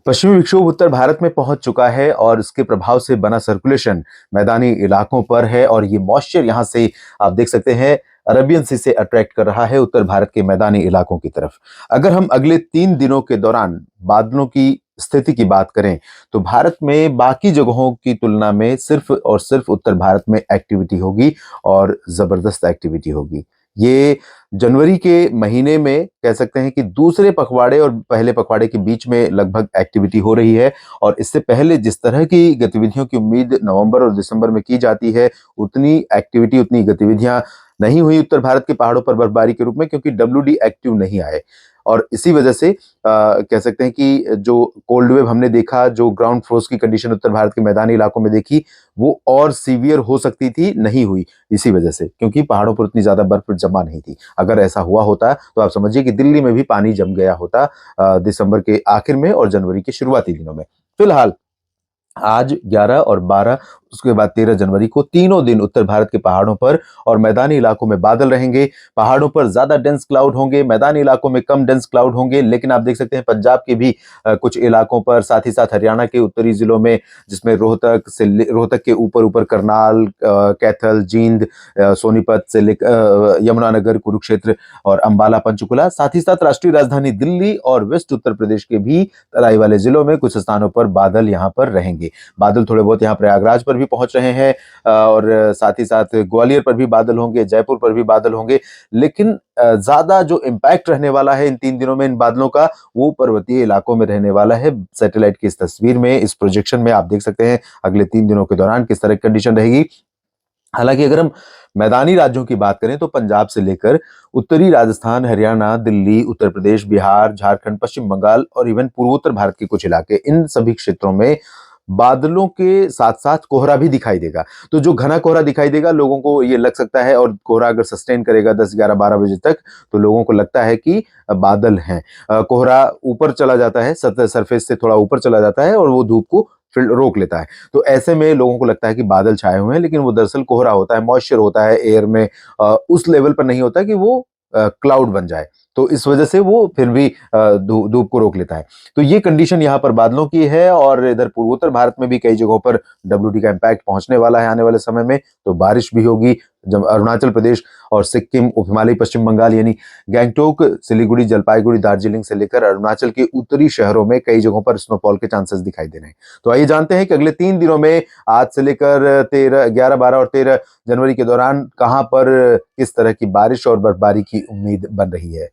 पश्चिमी विक्षोभ उत्तर भारत में पहुंच चुका है और इसके प्रभाव से बना सर्कुलेशन मैदानी इलाकों पर है और ये मॉइस्चर यहां से आप देख सकते हैं अरबियन सी से अट्रैक्ट कर रहा है उत्तर भारत के मैदानी इलाकों की तरफ। अगर हम अगले 3 दिनों के दौरान बादलों की स्थिति की बात करें तो भारत में बाकी जगहों की तुलना में सिर्फ और सिर्फ उत्तर भारत में एक्टिविटी होगी और जबरदस्त एक्टिविटी होगी। ये जनवरी के महीने में कह सकते हैं कि दूसरे पखवाड़े और पहले पखवाड़े के बीच में लगभग एक्टिविटी हो रही है और इससे पहले जिस तरह की गतिविधियों की उम्मीद नवंबर और दिसंबर में की जाती है उतनी एक्टिविटी उतनी गतिविधियां नहीं हुई उत्तर भारत के पहाड़ों पर बर्फबारी के रूप में, क्योंकि WD एक्टिव नहीं आए। और इसी वजह से कह सकते हैं कि जो कोल्ड वेव हमने देखा, जो ग्राउंड फ्रोस्ट की कंडीशन उत्तर भारत के मैदानी इलाकों में देखी, वो और सीवियर हो सकती थी, नहीं हुई इसी वजह से, क्योंकि पहाड़ों पर उतनी ज्यादा बर्फ जमा नहीं थी। अगर ऐसा हुआ होता तो आप समझिए कि दिल्ली में भी पानी जम गया होता दिसंबर के आखिर में और जनवरी के शुरुआती दिनों में। फिलहाल आज 11 और 12, उसके बाद 13 जनवरी को तीनों दिन उत्तर भारत के पहाड़ों पर और मैदानी इलाकों में बादल रहेंगे। पहाड़ों पर ज्यादा डेंस क्लाउड होंगे, मैदानी इलाकों में कम डेंस क्लाउड होंगे, लेकिन आप देख सकते हैं पंजाब के भी कुछ इलाकों पर, साथ ही साथ हरियाणा के उत्तरी जिलों में, जिसमें रोहतक के ऊपर ऊपर करनाल, कैथल, जींद, सोनीपत से लेकर यमुनानगर, कुरुक्षेत्र और अंबाला, पंचकुला, साथ ही साथ राष्ट्रीय राजधानी दिल्ली और वेस्ट उत्तर प्रदेश के भी तराई वाले जिलों में कुछ स्थानों पर बादल यहां पर रहेंगे। बादल थोड़े बहुत यहां प्रयागराज पर भी पहुंच रहे हैं और साथ ही साथ ग्वालियर पर भी बादल होंगे, जयपुर पर भी बादल होंगे, लेकिन ज्यादा जो इंपैक्ट रहने वाला है इन 3 दिनों में इन बादलों का, वो पर्वतीय इलाकों में रहने वाला है। सैटेलाइट की इस तस्वीर में, इस प्रोजेक्शन में आप देख सकते हैं अगले 3 दिनों के दौरान किस तरह की कंडीशन रहेगी। हालांकि अगर हम मैदानी राज्यों की बात करें तो पंजाब से लेकर उत्तरी राजस्थान, हरियाणा, दिल्ली, उत्तर प्रदेश, बिहार, झारखंड, पश्चिम बंगाल और इवन पूर्वोत्तर भारत के कुछ इलाके, इन सभी क्षेत्रों में बादलों के साथ साथ कोहरा भी दिखाई देगा। तो जो घना कोहरा दिखाई देगा, लोगों को ये लग सकता है, और कोहरा अगर सस्टेन करेगा 10, 11, 12 बजे तक, तो लोगों को लगता है कि बादल हैं। कोहरा ऊपर चला जाता है, सतह सरफेस से थोड़ा ऊपर चला जाता है और वो धूप को फिर रोक लेता है। तो ऐसे में लोगों को लगता है कि बादल छाए हुए हैं, लेकिन वो दरअसल कोहरा होता है, मॉइस्चर होता है एयर में। उस लेवल पर नहीं होता कि वो क्लाउड बन जाए। तो इस वजह से वो फिर भी धूप को रोक लेता है। तो ये कंडीशन यहाँ पर बादलों की है और इधर पूर्वोत्तर भारत में भी कई जगहों पर WD का इम्पैक्ट पहुंचने वाला है आने वाले समय में। तो बारिश भी होगी। जब अरुणाचल प्रदेश और सिक्किम, उप हिमालयी पश्चिम बंगाल यानी गैंगटोक, सिलीगुड़ी, जलपाईगुड़ी, दार्जिलिंग से लेकर अरुणाचल के उत्तरी शहरों में कई जगहों पर स्नोफॉल के चांसेस दिखाई दे रहे हैं। तो आइए जानते हैं कि अगले 3 दिनों में, आज से लेकर 11, 12 और 13 जनवरी के दौरान कहां पर किस तरह की बारिश और बर्फबारी की उम्मीद बन रही है।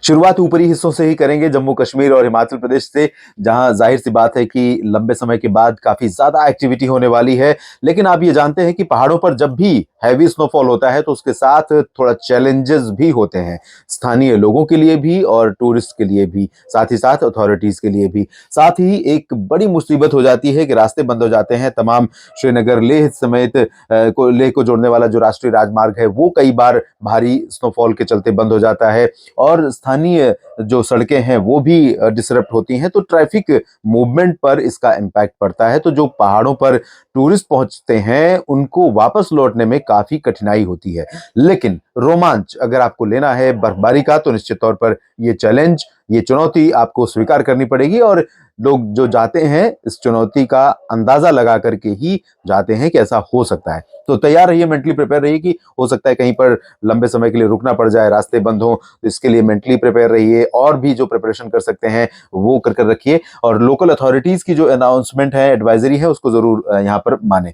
शुरुआत ऊपरी हिस्सों से ही करेंगे, जम्मू कश्मीर और हिमाचल प्रदेश से, जहां जाहिर सी बात है कि लंबे समय के बाद काफी ज्यादा एक्टिविटी होने वाली है। लेकिन आप ये जानते हैं कि पहाड़ों पर जब भी हैवी स्नोफॉल होता है तो उसके साथ थोड़ा चैलेंजेस भी होते हैं, स्थानीय लोगों के लिए भी और टूरिस्ट के लिए भी, साथ ही साथ अथॉरिटीज के लिए भी। साथ ही एक बड़ी मुसीबत हो जाती है कि रास्ते बंद हो जाते हैं। तमाम श्रीनगर, लेह समेत लेह को जोड़ने वाला जो राष्ट्रीय राजमार्ग है वो कई बार भारी स्नोफॉल के चलते बंद हो जाता है और स्थानीय जो सड़कें हैं वो भी डिसरप्ट होती हैं। तो ट्रैफिक मूवमेंट पर इसका इम्पैक्ट पड़ता है। तो जो पहाड़ों पर टूरिस्ट पहुंचते हैं उनको वापस लौटने में काफी कठिनाई होती है। लेकिन रोमांच अगर आपको लेना है बर्फबारी का, तो निश्चित तौर पर ये चैलेंज, ये चुनौती आपको स्वीकार करनी पड़ेगी। और लोग जो जाते हैं इस चुनौती का अंदाजा लगा करके ही जाते हैं कि ऐसा हो सकता है। तो तैयार रहिए, मेंटली प्रिपेयर रहिए कि हो सकता है कहीं पर लंबे समय के लिए रुकना पड़ जाए, रास्ते बंद हो। तो इसके लिए मेंटली प्रिपेयर रहिए और भी जो प्रिपरेशन कर सकते हैं वो कर रखिए। और लोकल अथॉरिटीज की जो अनाउंसमेंट है, एडवाइजरी है, उसको जरूर यहाँ पर माने।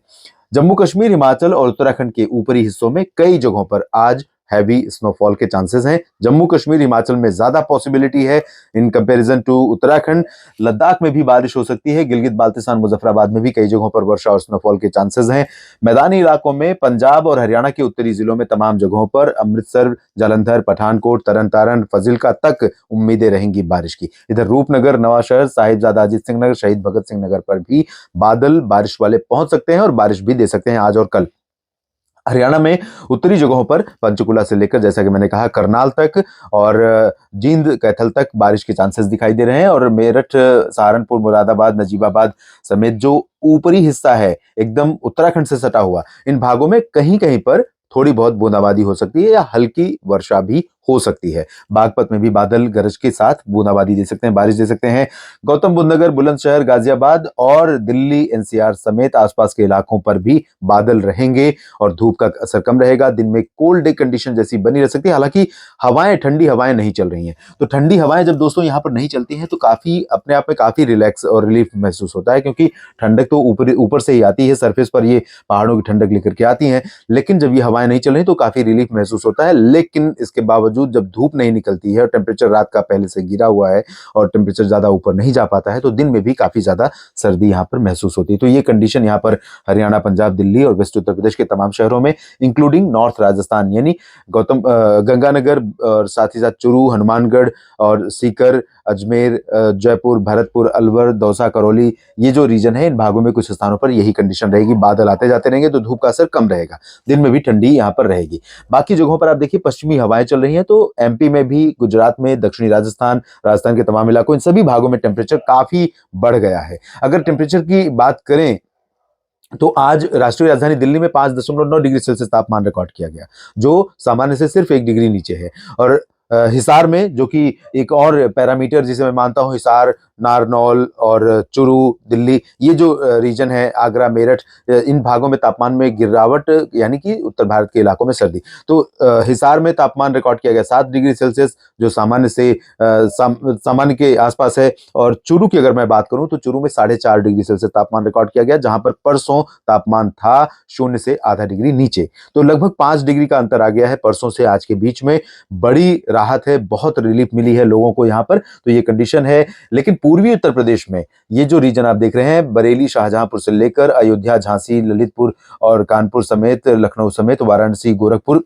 जम्मू कश्मीर, हिमाचल और उत्तराखंड के ऊपरी हिस्सों में कई जगहों पर आज हैवी स्नोफॉल के चांसेस हैं। जम्मू कश्मीर, हिमाचल में ज्यादा पॉसिबिलिटी है in comparison to Uttarakhand. Ladakh में भी बारिश हो सकती है। गिलगित बाल्टिस्तान, मुजफ्फराबाद में भी कई जगहों पर वर्षा और स्नोफॉल के चांसेस हैं। मैदानी इलाकों में पंजाब और हरियाणा के उत्तरी जिलों में तमाम जगहों पर, अमृतसर, जालंधर, पठानकोट, तरन तारण, फजिल्का तक उम्मीदें रहेंगी बारिश की। इधर रूपनगर, नवाशहर, साहिबजादा अजीत सिंह नगर, शहीद भगत सिंह नगर पर भी बादल बारिश वाले पहुंच सकते हैं और बारिश भी दे सकते हैं आज और कल। हरियाणा में उत्तरी जगहों पर पंचकुला से लेकर, जैसा कि मैंने कहा, करनाल तक और जींद, कैथल तक बारिश के चांसेस दिखाई दे रहे हैं। और मेरठ, सहारनपुर, मुरादाबाद, नजीबाबाद समेत जो ऊपरी हिस्सा है एकदम उत्तराखंड से सटा हुआ, इन भागों में कहीं कहीं पर थोड़ी बहुत बूंदाबांदी हो सकती है या हल्की वर्षा भी हो सकती है। बागपत में भी बादल गरज के साथ बूंदाबांदी दे सकते हैं, बारिश दे सकते हैं। गौतम बुद्ध नगर, बुलंदशहर, गाजियाबाद और दिल्ली एनसीआर समेत आसपास के इलाकों पर भी बादल रहेंगे और धूप का असर कम रहेगा। दिन में कोल्ड डे कंडीशन जैसी बनी रह सकती है, हालांकि हवाएं, ठंडी हवाएं नहीं चल रही हैं। तो ठंडी हवाएं जब दोस्तों यहाँ पर नहीं चलती हैं तो काफी अपने आप में काफी रिलैक्स और रिलीफ महसूस होता है, क्योंकि ठंडक तो ऊपर ऊपर से ही आती है, सरफेस पर ये पहाड़ों की ठंडक लेकर के आती हैं। लेकिन जब ये हवाएं नहीं चल रही तो काफी रिलीफ महसूस होता है। लेकिन इसके बावजूद जब धूप नहीं निकलती है और टेम्परेचर रात का पहले से गिरा हुआ है और टेम्परेचर ज्यादा ऊपर नहीं जा पाता है, तो दिन में भी काफी ज्यादा सर्दी यहाँ पर महसूस होती है। तो ये कंडीशन यहाँ पर हरियाणा, पंजाब, दिल्ली और वेस्ट उत्तर प्रदेश के तमाम शहरों में, इंक्लूडिंग नॉर्थ राजस्थान यानी गंगानगर और साथ ही साथ चुरू, हनुमानगढ़ और सीकर, अजमेर, जयपुर, भरतपुर, अलवर, दौसा, करौली, ये जो रीजन है, इन भागों में कुछ स्थानों पर यही कंडीशन रहेगी। बादल आते जाते रहेंगे तो धूप का असर कम रहेगा, दिन में भी ठंडी यहाँ पर रहेगी। बाकी जगहों पर आप देखिए पश्चिमी हवाएं चल रही हैं, तो एमपी में भी, गुजरात में, दक्षिणी राजस्थान, राजस्थान के तमाम इलाकों, इन सभी भागों में टेम्परेचर काफी बढ़ गया है। अगर टेम्परेचर की बात करें तो आज राष्ट्रीय राजधानी दिल्ली में 5.9 डिग्री सेल्सियस तापमान रिकॉर्ड किया गया, जो सामान्य से सिर्फ 1 डिग्री नीचे है। और हिसार में, जो कि एक और पैरामीटर जिसे मैं मानता हूं, हिसार, नारनौल और चुरू, दिल्ली, ये जो रीजन है, आगरा, मेरठ, इन भागों में तापमान में गिरावट, यानी कि उत्तर भारत के इलाकों में सर्दी। तो हिसार में तापमान रिकॉर्ड किया गया 7 डिग्री सेल्सियस, जो सामान्य से सामान्य के आसपास है। और चुरू की अगर मैं बात करूं तो चुरू में 4.5 डिग्री सेल्सियस तापमान रिकॉर्ड किया गया, जहां पर परसों तापमान था 0 से आधा डिग्री नीचे। तो लगभग 5 डिग्री का अंतर आ गया है परसों से आज के बीच में। बड़ी राहत है, बहुत रिलीफ मिली है लोगों को यहाँ पर, तो ये कंडीशन है। लेकिन पूर्वी उत्तर प्रदेश में ये जो रीजन आप देख रहे हैं, बरेली, शाहजहांपुर से लेकर अयोध्या, झांसी, ललितपुर और कानपुर समेत, लखनऊ समेत, वाराणसी, गोरखपुर,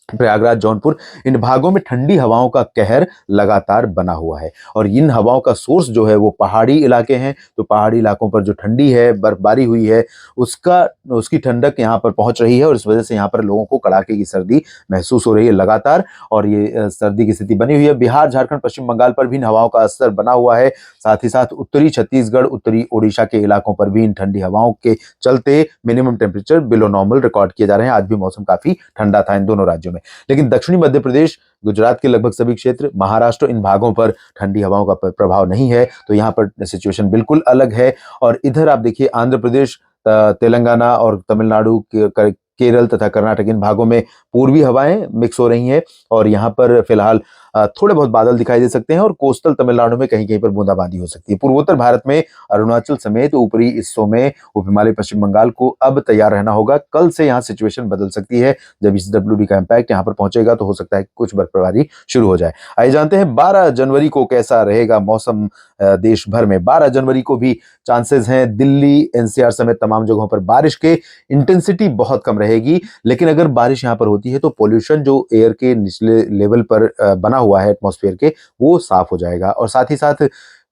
प्रयागराज, जौनपुर, इन भागों में ठंडी हवाओं का कहर लगातार बना हुआ है। और इन हवाओं का सोर्स जो है वो पहाड़ी इलाके हैं। तो पहाड़ी इलाकों पर जो ठंडी है, बर्फबारी हुई है, उसकी ठंडक यहाँ पर पहुंच रही है और इस वजह से यहाँ पर लोगों को कड़ाके की सर्दी महसूस हो रही है लगातार। और ये सर्दी की स्थिति बनी हुई है। बिहार, झारखंड, पश्चिम बंगाल पर भी इन हवाओं का असर बना हुआ है। साथ ही साथ उत्तरी छत्तीसगढ़, उत्तरी ओडिशा के इलाकों पर भी इन ठंडी हवाओं के चलते minimum temperature below normal record किए जा रहे हैं। आज भी मौसम काफी ठंडा था इन दोनों राज्यों में। लेकिन दक्षिणी मध्य प्रदेश, गुजरात के लगभग सभी क्षेत्र, महाराष्ट्र, इन भागों पर ठंडी हवाओं का प्रभाव नहीं है। तो यहाँ पर सिचुएशन बिल्कुल अलग है। और इधर आप देखिए आंध्र प्रदेश, तेलंगाना और तमिलनाडु, केरल तथा कर्नाटक, इन भागों में पूर्वी हवाएं मिक्स हो रही हैं और यहाँ पर फिलहाल थोड़े बहुत बादल दिखाई दे सकते हैं और कोस्टल तमिलनाडु में कहीं कहीं पर बूंदाबांदी हो सकती है। पूर्वोत्तर भारत में अरुणाचल समेत ऊपरी हिस्सों में, उप हिमालय, पश्चिम बंगाल को अब तैयार रहना होगा। कल से यहाँ सिचुएशन बदल सकती है। जब इस डब्ल्यूडी का इंपैक्ट यहाँ पर पहुंचेगा तो हो सकता है कुछ बर्फबारी शुरू हो जाए। आइए जानते हैं 12 जनवरी को कैसा रहेगा मौसम देश भर में। 12 जनवरी को भी चांसेस हैं दिल्ली, एनसीआर समेत तमाम जगहों पर बारिश के। इंटेंसिटी बहुत कम रहेगी, लेकिन अगर बारिश यहाँ पर होती है तो पोल्यूशन जो एयर के निचले लेवल पर बना हुआ है एटमॉस्फेयर के, वो साफ हो जाएगा। और साथ ही साथ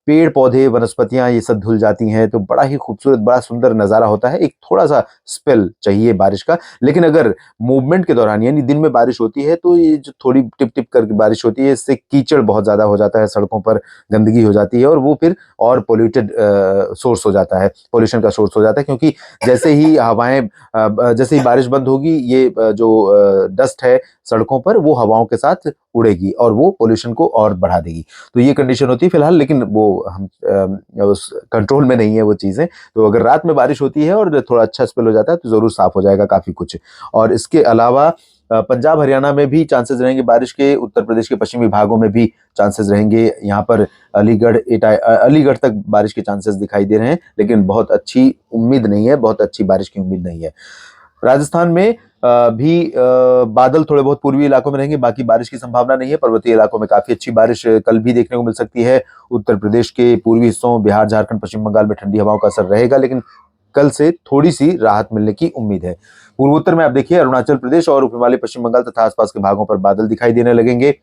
पेड़ पौधे, वनस्पतियां, ये सब धुल जाती हैं, तो बड़ा ही खूबसूरत, बड़ा सुंदर नजारा होता है। एक थोड़ा सा स्पेल चाहिए बारिश का। लेकिन अगर मूवमेंट के दौरान, यानी दिन में बारिश होती है, तो ये जो थोड़ी टिप टिप करके बारिश होती है, इससे कीचड़ बहुत ज्यादा हो जाता है, सड़कों पर गंदगी हो जाती है और वो फिर और पोल्यूटेड सोर्स हो जाता है, पोल्यूशन का सोर्स हो जाता है। क्योंकि जैसे ही हवाएं, जैसे ही बारिश बंद होगी, ये जो डस्ट है सड़कों पर, वो हवाओं के साथ उड़ेगी और वो पोल्यूशन को और बढ़ा देगी। तो ये कंडीशन होती है फिलहाल, लेकिन वो हम उस कंट्रोल में नहीं है वो चीजें। तो अगर रात में बारिश होती है और थोड़ा अच्छा स्पेल हो जाता है तो जरूर साफ हो जाएगा काफी कुछ। और इसके अलावा पंजाब, हरियाणा में भी चांसेस रहेंगे बारिश के। उत्तर प्रदेश के पश्चिमी भागों में भी चांसेस रहेंगे। यहाँ पर अलीगढ़ तक बारिश के चांसेस दिखाई दे रहे हैं, लेकिन बहुत अच्छी उम्मीद नहीं है, बहुत अच्छी बारिश की उम्मीद नहीं है। राजस्थान में भी बादल थोड़े बहुत पूर्वी इलाकों में रहेंगे, बाकी बारिश की संभावना नहीं है। पर्वतीय इलाकों में काफी अच्छी बारिश कल भी देखने को मिल सकती है। उत्तर प्रदेश के पूर्वी हिस्सों, बिहार, झारखंड, पश्चिम बंगाल में ठंडी हवाओं का असर रहेगा, लेकिन कल से थोड़ी सी राहत मिलने की उम्मीद है। पूर्वोत्तर में आप देखिए अरुणाचल प्रदेश और उप हिमालय, पश्चिम बंगाल तथा आसपास के भागों पर बादल दिखाई देने लगेंगे।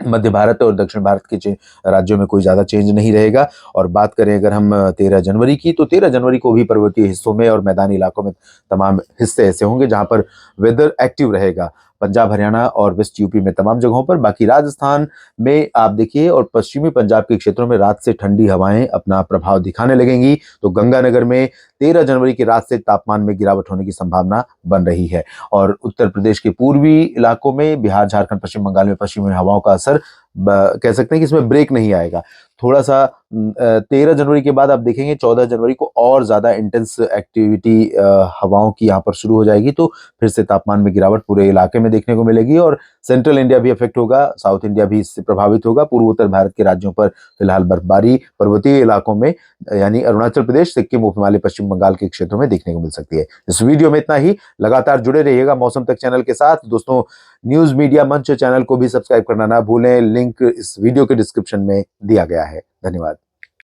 मध्य भारत और दक्षिण भारत के राज्यों में कोई ज्यादा चेंज नहीं रहेगा। और बात करें अगर हम 13 जनवरी की, तो 13 जनवरी को भी पर्वतीय हिस्सों में और मैदानी इलाकों में तमाम हिस्से ऐसे होंगे जहां पर वेदर एक्टिव रहेगा। पंजाब, हरियाणा और वेस्ट यूपी में तमाम जगहों पर। बाकी राजस्थान में आप देखिए और पश्चिमी पंजाब के क्षेत्रों में रात से ठंडी हवाएं अपना प्रभाव दिखाने लगेंगी। तो गंगानगर में 13 जनवरी की रात से तापमान में गिरावट होने की संभावना बन रही है। और उत्तर प्रदेश के पूर्वी इलाकों में, बिहार, झारखंड, पश्चिम बंगाल में पश्चिमी हवाओं का असर कह सकते हैं कि इसमें ब्रेक नहीं आएगा। थोड़ा सा 13 जनवरी के बाद आप देखेंगे 14 जनवरी को और ज्यादा इंटेंस एक्टिविटी हवाओं की यहाँ पर शुरू हो जाएगी। तो फिर से तापमान में गिरावट पूरे इलाके में देखने को मिलेगी और सेंट्रल इंडिया भी अफेक्ट होगा, साउथ इंडिया भी इससे प्रभावित होगा। पूर्वोत्तर भारत के राज्यों पर फिलहाल बर्फबारी पर्वतीय इलाकों में यानी अरुणाचल प्रदेश, सिक्किम, उप हिमालय, पश्चिम बंगाल के क्षेत्रों में देखने को मिल सकती है। इस वीडियो में इतना ही। लगातार जुड़े रहिएगा मौसम तक चैनल के साथ। दोस्तों, न्यूज मीडिया मंच चैनल को भी सब्सक्राइब करना ना भूलें। लिंक इस वीडियो के डिस्क्रिप्शन में दिया गया है। धन्यवाद।